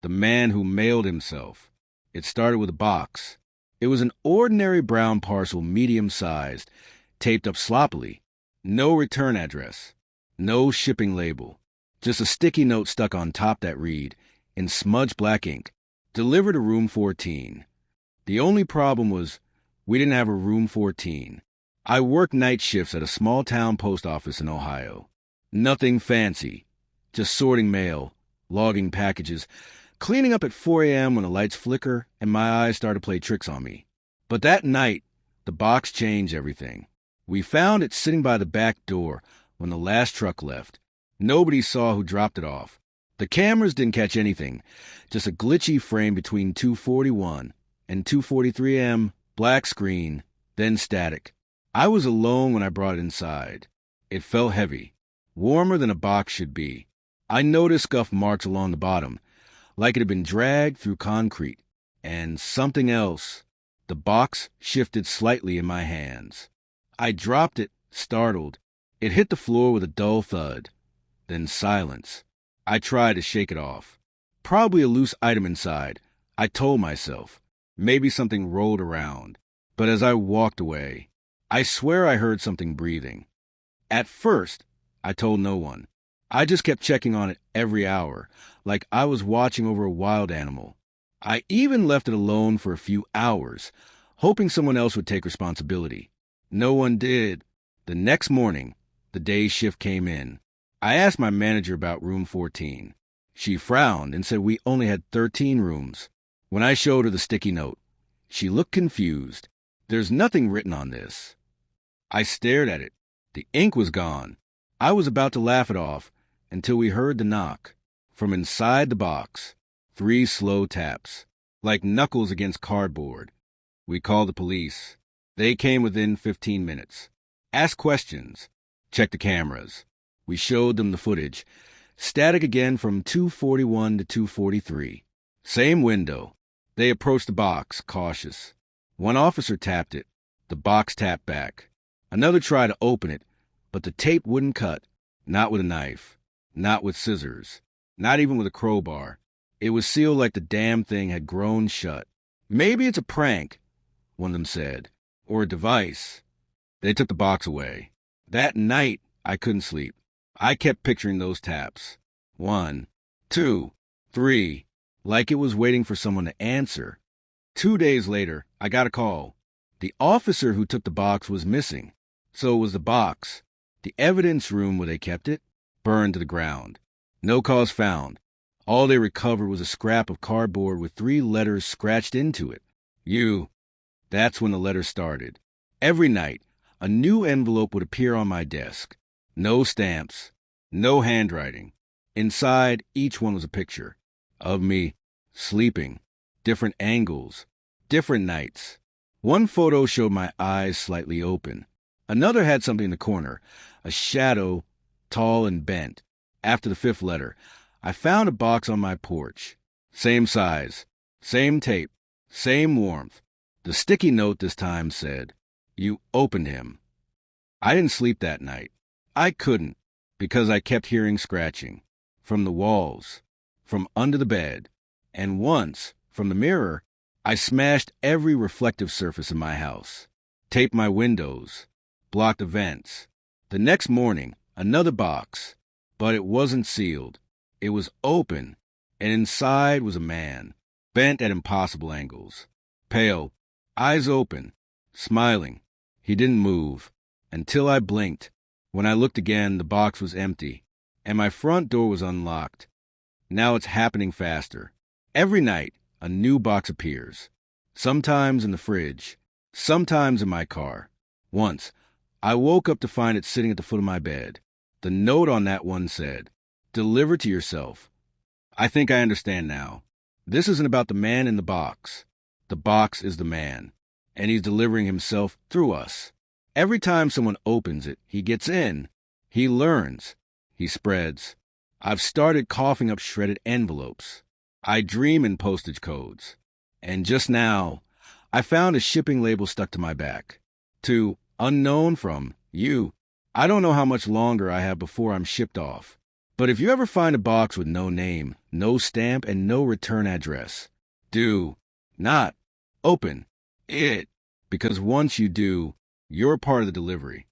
The man who mailed himself. It started with a box. It was an ordinary brown parcel, medium-sized, taped up sloppily. No return address. No shipping label. Just a sticky note stuck on top that read, in smudged black ink, "Deliver to room 14. The only problem was we didn't have a room 14. I worked night shifts at a small-town post office in Ohio. Nothing fancy. Just sorting mail, logging packages, cleaning up at 4 a.m. when the lights flicker and my eyes start to play tricks on me. But that night, the box changed everything. We found it sitting by the back door when the last truck left. Nobody saw who dropped it off. The cameras didn't catch anything, just a glitchy frame between 241 and 243 AM, black screen, then static. I was alone when I brought it inside. It felt heavy, warmer than a box should be. I noticed scuff marks along the bottom, like it had been dragged through concrete. And something else. The box shifted slightly in my hands. I dropped it, startled. It hit the floor with a dull thud. Then silence. I tried to shake it off. Probably a loose item inside, I told myself. Maybe something rolled around. But as I walked away, I swear I heard something breathing. At first, I told no one. I just kept checking on it every hour, like I was watching over a wild animal. I even left it alone for a few hours, hoping someone else would take responsibility. No one did. The next morning, the day's shift came in. I asked my manager about room 14. She frowned and said we only had 13 rooms. When I showed her the sticky note, she looked confused. "There's nothing written on this." I stared at it. The ink was gone. I was about to laugh it off until we heard the knock. From inside the box, 3 slow taps, like knuckles against cardboard. We called the police. They came within 15 minutes. Asked questions. Checked the cameras. We showed them the footage. Static again from 241 to 243. Same window. They approached the box, cautious. One officer tapped it. The box tapped back. Another tried to open it, but the tape wouldn't cut. Not with a knife. Not with scissors. Not even with a crowbar. It was sealed like the damn thing had grown shut. "Maybe it's a prank," one of them said. "Or a device." They took the box away. That night, I couldn't sleep. I kept picturing those taps. 1, 2, 3, like it was waiting for someone to answer. 2 days later, I got a call. The officer who took the box was missing. So was the box. The evidence room where they kept it, burned to the ground. No cause found. All they recovered was a scrap of cardboard with 3 letters scratched into it. You. That's when the letter started. Every night, a new envelope would appear on my desk. No stamps. No handwriting. Inside, each one was a picture. Of me, sleeping. Different angles. Different nights. One photo showed my eyes slightly open. Another had something in the corner. A shadow, tall and bent. After the 5th letter, I found a box on my porch. Same size. Same tape. Same warmth. The sticky note this time said, "You opened him." I didn't sleep that night. I couldn't, because I kept hearing scratching. From the walls. From under the bed. And once, from the mirror, I smashed every reflective surface in my house. Taped my windows. Blocked the vents. The next morning, another box. But it wasn't sealed. It was open, and inside was a man, bent at impossible angles. Pale, eyes open, smiling. He didn't move, until I blinked. When I looked again, the box was empty, and my front door was unlocked. Now it's happening faster. Every night, a new box appears. Sometimes in the fridge, sometimes in my car. Once, I woke up to find it sitting at the foot of my bed. The note on that one said, "Deliver to yourself." I think I understand now. This isn't about the man in the box. The box is the man, and he's delivering himself through us. Every time someone opens it, he gets in. He learns. He spreads. I've started coughing up shredded envelopes. I dream in postage codes. And just now, I found a shipping label stuck to my back. To unknown from you. I don't know how much longer I have before I'm shipped off. But if you ever find a box with no name, no stamp, and no return address, do not open it, because once you do, you're part of the delivery.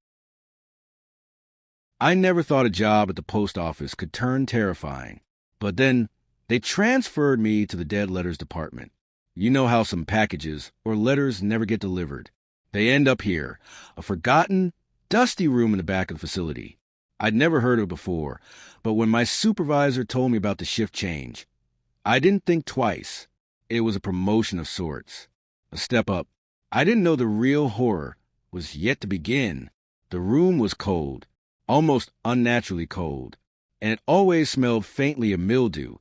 I never thought a job at the post office could turn terrifying, but then they transferred me to the dead letters department. You know how some packages or letters never get delivered. They end up here, a forgotten, dusty room in the back of the facility. I'd never heard of it before, but when my supervisor told me about the shift change, I didn't think twice. It was a promotion of sorts, a step up. I didn't know the real horror was yet to begin. The room was cold, almost unnaturally cold, and it always smelled faintly of mildew,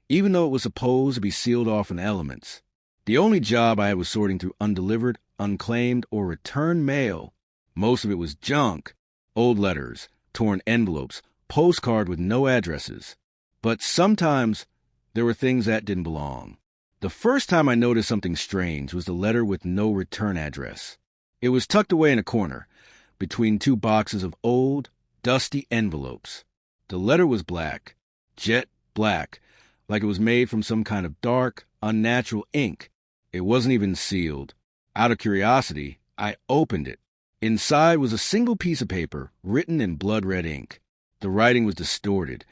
even though it was supposed to be sealed off from the elements. The only job I had was sorting through undelivered, unclaimed, or returned mail. Most of it was junk, old letters, torn envelopes, postcard with no addresses. But sometimes there were things that didn't belong. The first time I noticed something strange was the letter with no return address. It was tucked away in a corner, between two boxes of old, dusty envelopes. The letter was black, jet black, like it was made from some kind of dark, unnatural ink. It wasn't even sealed. Out of curiosity, I opened it. Inside was a single piece of paper, written in blood-red ink. The writing was distorted,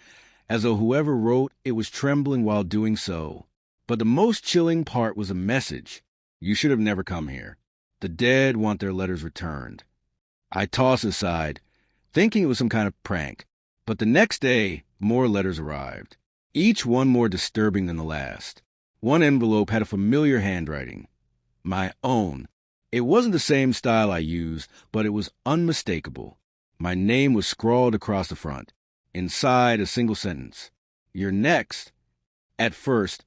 as though whoever wrote it was trembling while doing so. But the most chilling part was a message. You should have never come here. The dead want their letters returned. I tossed it aside, thinking it was some kind of prank. But the next day, more letters arrived, each one more disturbing than the last. One envelope had a familiar handwriting. My own. It wasn't the same style I used, but it was unmistakable. My name was scrawled across the front. Inside, a single sentence. You're next. At first,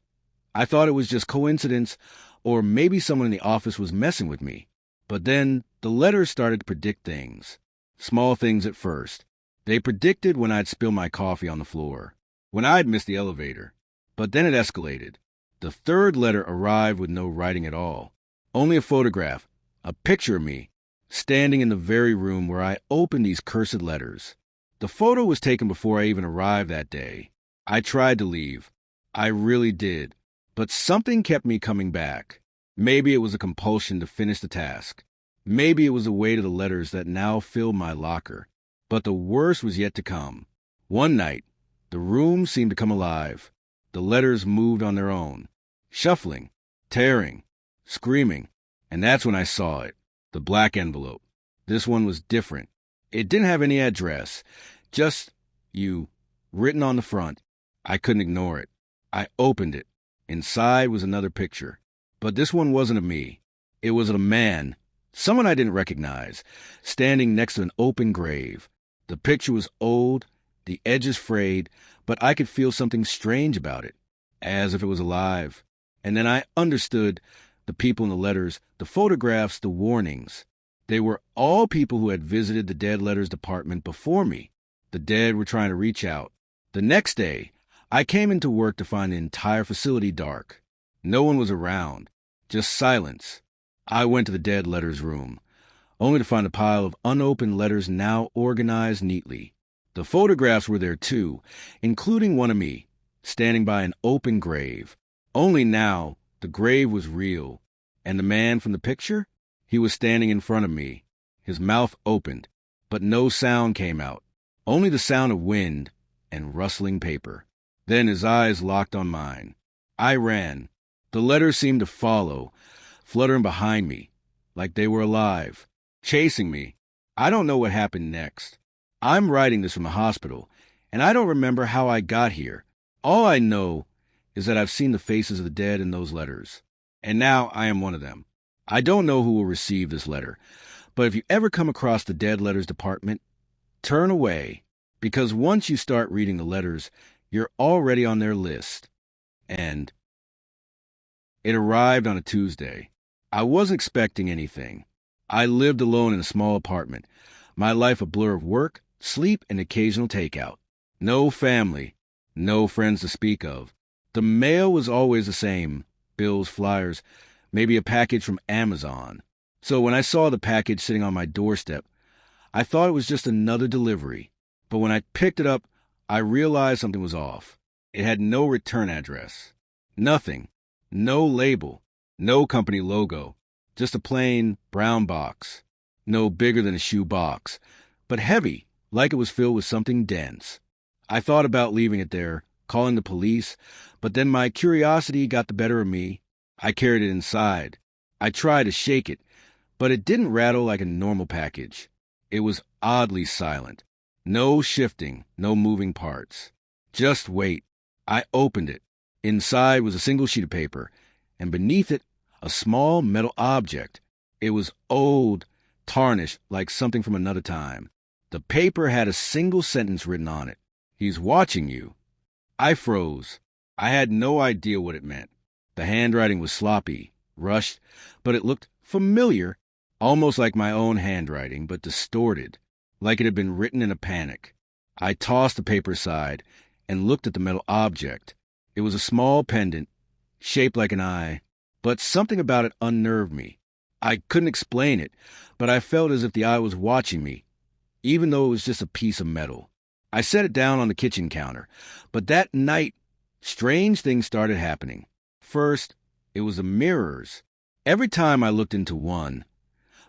I thought it was just coincidence, or maybe someone in the office was messing with me. But then the letters started to predict things. Small things at first. They predicted when I'd spill my coffee on the floor, when I'd miss the elevator. But then it escalated. The third letter arrived with no writing at all. Only a photograph, a picture of me, standing in the very room where I opened these cursed letters. The photo was taken before I even arrived that day. I tried to leave. I really did. But something kept me coming back. Maybe it was a compulsion to finish the task. Maybe it was the weight of the letters that now filled my locker. But the worst was yet to come. One night, the room seemed to come alive. The letters moved on their own, shuffling, tearing, screaming. And that's when I saw it, the black envelope. This one was different. It didn't have any address, just you, written on the front. I couldn't ignore it. I opened it. Inside was another picture. But this one wasn't of me. It was of a man, someone I didn't recognize, standing next to an open grave. The picture was old, the edges frayed, but I could feel something strange about it, as if it was alive. And then I understood the people in the letters, the photographs, the warnings. They were all people who had visited the dead letters department before me. The dead were trying to reach out. The next day, I came into work to find the entire facility dark. No one was around, just silence. I went to the dead letters room, only to find a pile of unopened letters now organized neatly. The photographs were there too, including one of me, standing by an open grave. Only now, the grave was real. And the man from the picture? He was standing in front of me, his mouth opened, but no sound came out, only the sound of wind and rustling paper. Then his eyes locked on mine. I ran. The letters seemed to follow, fluttering behind me, like they were alive, chasing me. I don't know what happened next. I'm writing this from the hospital, and I don't remember how I got here. All I know is that I've seen the faces of the dead in those letters, and now I am one of them. I don't know who will receive this letter, but if you ever come across the dead letters department, turn away, because once you start reading the letters, you're already on their list. And it arrived on a Tuesday. I wasn't expecting anything. I lived alone in a small apartment, my life a blur of work, sleep, and occasional takeout. No family, no friends to speak of. The mail was always the same, bills, flyers, maybe a package from Amazon. So when I saw the package sitting on my doorstep, I thought it was just another delivery. But when I picked it up, I realized something was off. It had no return address. Nothing. No label. No company logo. Just a plain brown box. No bigger than a shoe box, but heavy, like it was filled with something dense. I thought about leaving it there, calling the police, but then my curiosity got the better of me. I carried it inside. I tried to shake it, but it didn't rattle like a normal package. It was oddly silent. No shifting, no moving parts. Just weight. I opened it. Inside was a single sheet of paper, and beneath it, a small metal object. It was old, tarnished like something from another time. The paper had a single sentence written on it. "He's watching you." I froze. I had no idea what it meant. The handwriting was sloppy, rushed, but it looked familiar, almost like my own handwriting, but distorted, like it had been written in a panic. I tossed the paper aside and looked at the metal object. It was a small pendant, shaped like an eye, but something about it unnerved me. I couldn't explain it, but I felt as if the eye was watching me, even though it was just a piece of metal. I set it down on the kitchen counter, but that night, strange things started happening. First, it was the mirrors. Every time I looked into one,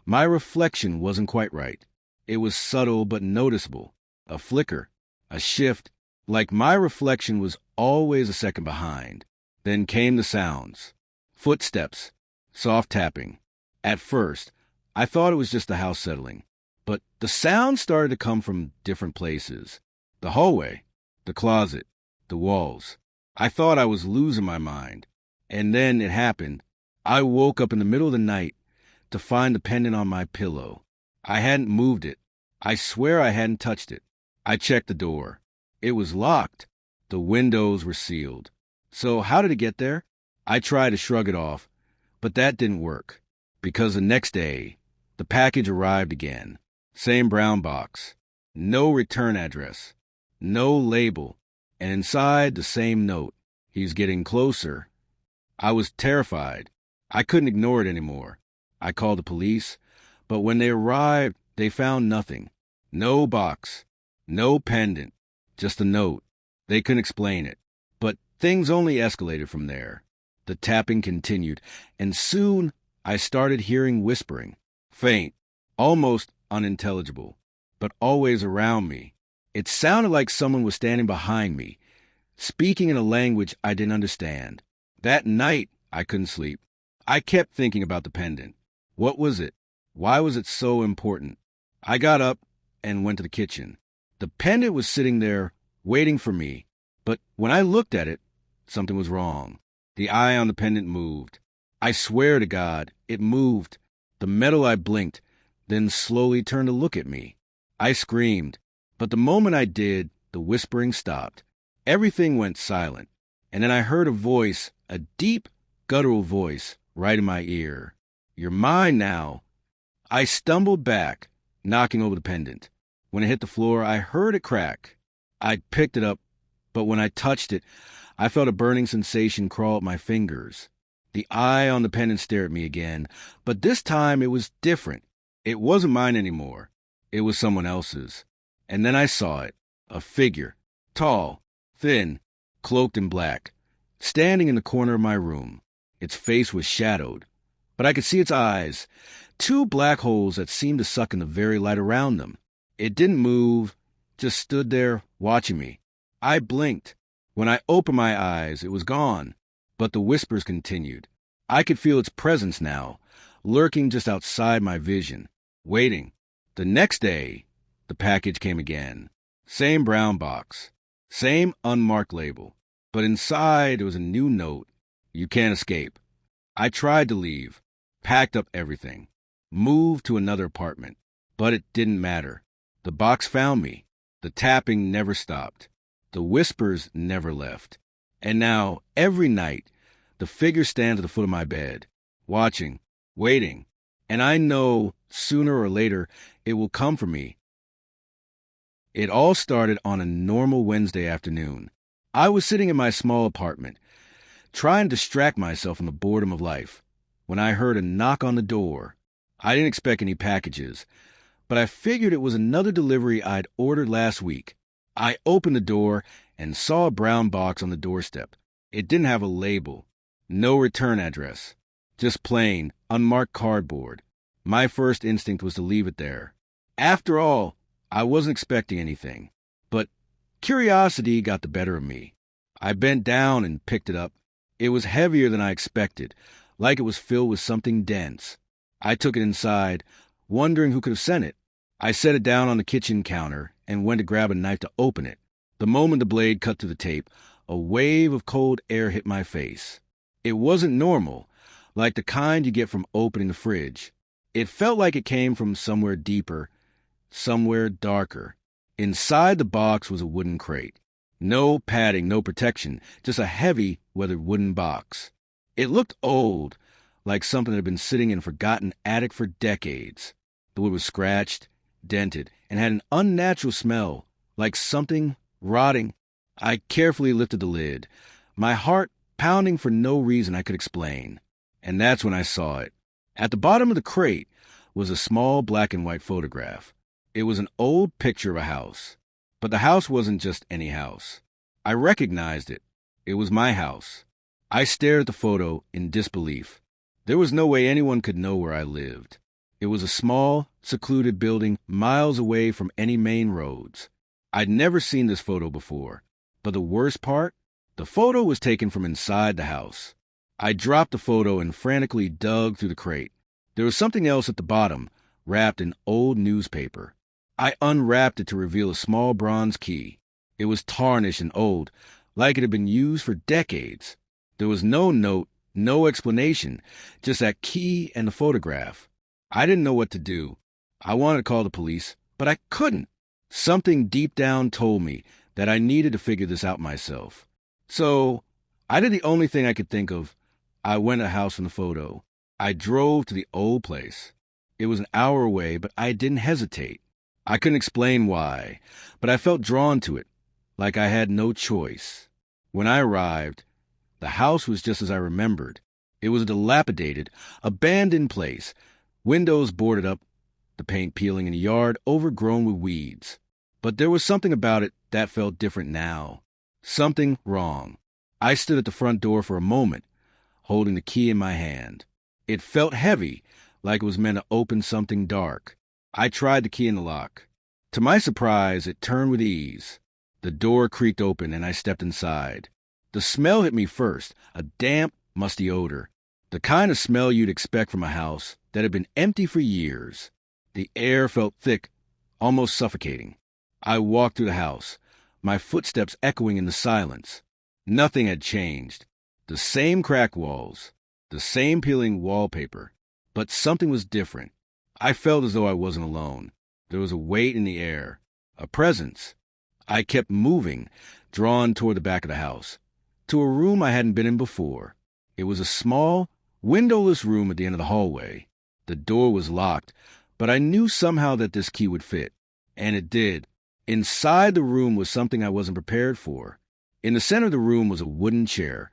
my reflection wasn't quite right. It was subtle but noticeable. A flicker, a shift, like my reflection was always a second behind. Then came the sounds. Footsteps, soft tapping. At first, I thought it was just the house settling, but the sound started to come from different places. The hallway, the closet, the walls. I thought I was losing my mind. And then it happened. I woke up in the middle of the night to find the pendant on my pillow. I hadn't moved it. I swear I hadn't touched it. I checked the door. It was locked. The windows were sealed. So how did it get there? I tried to shrug it off, but that didn't work. Because the next day, the package arrived again. Same brown box. No return address. No label. And inside, the same note. "He's getting closer." I was terrified. I couldn't ignore it anymore. I called the police, but when they arrived, they found nothing. No box. No pendant. Just a note. They couldn't explain it. But things only escalated from there. The tapping continued, and soon I started hearing whispering. Faint, almost unintelligible, but always around me. It sounded like someone was standing behind me, speaking in a language I didn't understand. That night, I couldn't sleep. I kept thinking about the pendant. What was it? Why was it so important? I got up and went to the kitchen. The pendant was sitting there, waiting for me. But when I looked at it, something was wrong. The eye on the pendant moved. I swear to God, it moved. The metal I blinked, then slowly turned to look at me. I screamed, but the moment I did, the whispering stopped. Everything went silent, and then I heard a voice, a deep, guttural voice, right in my ear. "You're mine now." I stumbled back, knocking over the pendant. When it hit the floor, I heard it crack. I picked it up, but when I touched it, I felt a burning sensation crawl up my fingers. The eye on the pendant stared at me again, but this time it was different. It wasn't mine anymore. It was someone else's. And then I saw it, a figure, tall, thin, cloaked in black, standing in the corner of my room. Its face was shadowed, but I could see its eyes, two black holes that seemed to suck in the very light around them. It didn't move, just stood there watching me. I blinked. When I opened my eyes, it was gone, but the whispers continued. I could feel its presence now, lurking just outside my vision, waiting. The next day, the package came again. Same brown box, same unmarked label, but inside there was a new note. "You can't escape." I tried to leave, packed up everything, moved to another apartment, but it didn't matter. The box found me. The tapping never stopped. The whispers never left. And now, every night, the figure stands at the foot of my bed, watching, waiting, and I know sooner or later it will come for me. It all started on a normal Wednesday afternoon. I was sitting in my small apartment, trying to distract myself from the boredom of life, when I heard a knock on the door. I didn't expect any packages, but I figured it was another delivery I'd ordered last week. I opened the door and saw a brown box on the doorstep. It didn't have a label, no return address, just plain, unmarked cardboard. My first instinct was to leave it there. After all, I wasn't expecting anything, but curiosity got the better of me. I bent down and picked it up. It was heavier than I expected, like it was filled with something dense. I took it inside, wondering who could have sent it. I set it down on the kitchen counter and went to grab a knife to open it. The moment the blade cut through the tape, a wave of cold air hit my face. It wasn't normal, like the kind you get from opening the fridge. It felt like it came from somewhere deeper, somewhere darker. Inside the box was a wooden crate. No padding, no protection, just a heavy, weathered wooden box. It looked old, like something that had been sitting in a forgotten attic for decades. The wood was scratched, dented, and had an unnatural smell, like something rotting. I carefully lifted the lid, my heart pounding for no reason I could explain. And that's when I saw it. At the bottom of the crate was a small black and white photograph. It was an old picture of a house. But the house wasn't just any house. I recognized it. It was my house. I stared at the photo in disbelief. There was no way anyone could know where I lived. It was a small, secluded building miles away from any main roads. I'd never seen this photo before. But the worst part? The photo was taken from inside the house. I dropped the photo and frantically dug through the crate. There was something else at the bottom, wrapped in old newspaper. I unwrapped it to reveal a small bronze key. It was tarnished and old, like it had been used for decades. There was no note, no explanation, just that key and the photograph. I didn't know what to do. I wanted to call the police, but I couldn't. Something deep down told me that I needed to figure this out myself. So I did the only thing I could think of. I went to the house from the photo. I drove to the old place. It was an hour away, but I didn't hesitate. I couldn't explain why, but I felt drawn to it, like I had no choice. When I arrived, the house was just as I remembered. It was a dilapidated, abandoned place, windows boarded up, the paint peeling in the yard overgrown with weeds. But there was something about it that felt different now. Something wrong. I stood at the front door for a moment, holding the key in my hand. It felt heavy, like it was meant to open something dark. I tried the key in the lock. To my surprise, it turned with ease. The door creaked open and I stepped inside. The smell hit me first, a damp, musty odor. The kind of smell you'd expect from a house that had been empty for years. The air felt thick, almost suffocating. I walked through the house, my footsteps echoing in the silence. Nothing had changed. The same cracked walls, the same peeling wallpaper, but something was different. I felt as though I wasn't alone. There was a weight in the air, a presence. I kept moving, drawn toward the back of the house, to a room I hadn't been in before. It was a small, windowless room at the end of the hallway. The door was locked, but I knew somehow that this key would fit. And it did. Inside the room was something I wasn't prepared for. In the center of the room was a wooden chair,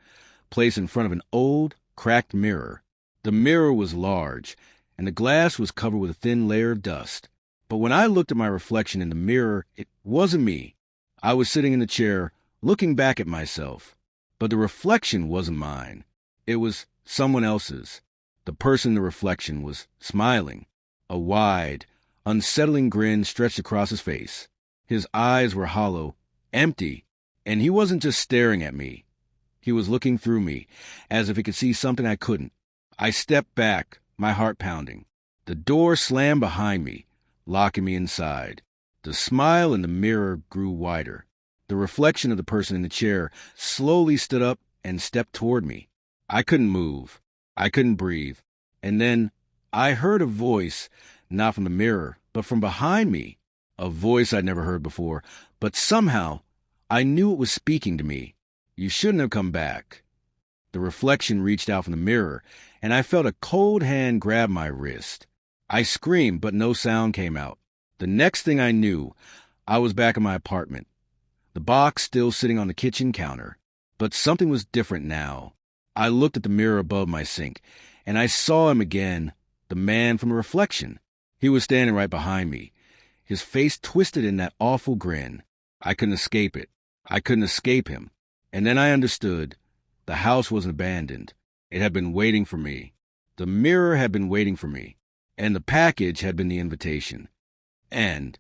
placed in front of an old, cracked mirror. The mirror was large, and the glass was covered with a thin layer of dust. But when I looked at my reflection in the mirror, it wasn't me. I was sitting in the chair, looking back at myself. But the reflection wasn't mine. It was someone else's. The person in the reflection was smiling. A wide, unsettling grin stretched across his face. His eyes were hollow, empty, and he wasn't just staring at me. He was looking through me, as if he could see something I couldn't. I stepped back, my heart pounding. The door slammed behind me, locking me inside. The smile in the mirror grew wider. The reflection of the person in the chair slowly stood up and stepped toward me. I couldn't move. I couldn't breathe. And then I heard a voice, not from the mirror, but from behind me. A voice I'd never heard before, but somehow I knew it was speaking to me. You shouldn't have come back. The reflection reached out from the mirror, and I felt a cold hand grab my wrist. I screamed, but no sound came out. The next thing I knew, I was back in my apartment. The box still sitting on the kitchen counter. But something was different now. I looked at the mirror above my sink, and I saw him again, the man from the reflection. He was standing right behind me, his face twisted in that awful grin. I couldn't escape it. I couldn't escape him. And then I understood. The house wasn't abandoned. It had been waiting for me. The mirror had been waiting for me. And the package had been the invitation. And